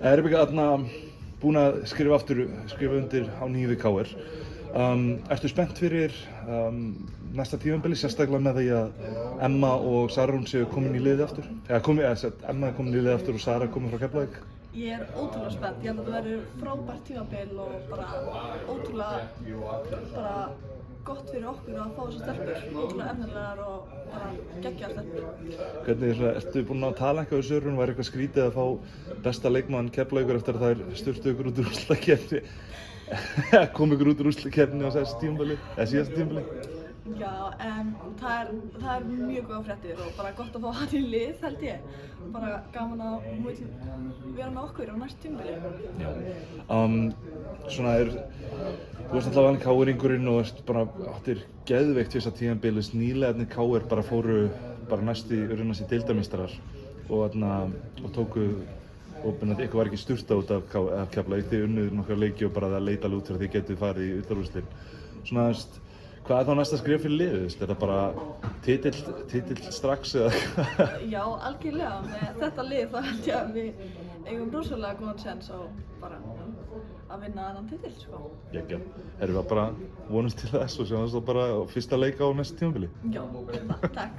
Rebekka, búin að skrifa undir á nýju við KR. Ertu spennt fyrir næsta tímabili, sérstaklega með því að Emma og Sara Rún séu komin í liðið aftur? Emma er komin í liðið aftur og Sara er komin frá Keflavík. Ég er ótrúlega spennt. Ég held að þetta verður frábært tímabil og bara ótrúlega gott fyrir okkur að fá þessar stelpur. Ótrúlega efnilegar og bara geggjaðar stelpur. Hvernig ertu búin að tala eitthvað við Sörun? Var eitthvað skrítið að fá besta leikmann Keflavíkur eftir að þær sturtu ykkur út úr úrslitakeppni? Kom ykkur út úr úrslitakeppni á síðasta tímabili? Já, en það er mjög góða fréttir og bara gott að fá hann í lið, held ég. Bara gaman að hún vil vera með okkur á næsta tímabili. Já. Þú varst alltaf valinn KR-ingurinn og bara áttir geðveikt fyrsta tímabilis. Nýliðarnir KR bara fóru urðu næstu deildarmeistarar og tóku og ykkur var ekki sturtað út af Keflavík. Þið unnuðu nokkra leiki og bara það leit alveg út fyrir að þið getið farið í undanúrslit. Hvað er þá næsta skref fyrir liðið? Er það bara titill strax eða? Já, algjörlega. Með þetta lið þá held ég að við eigum rosalega góðan séns á bara að vinna þennan titill, sko. Geggjað. Erum við bara vonast til þess og sjáum þess bara á fyrsta leik á næsta tímabili? Já, takk.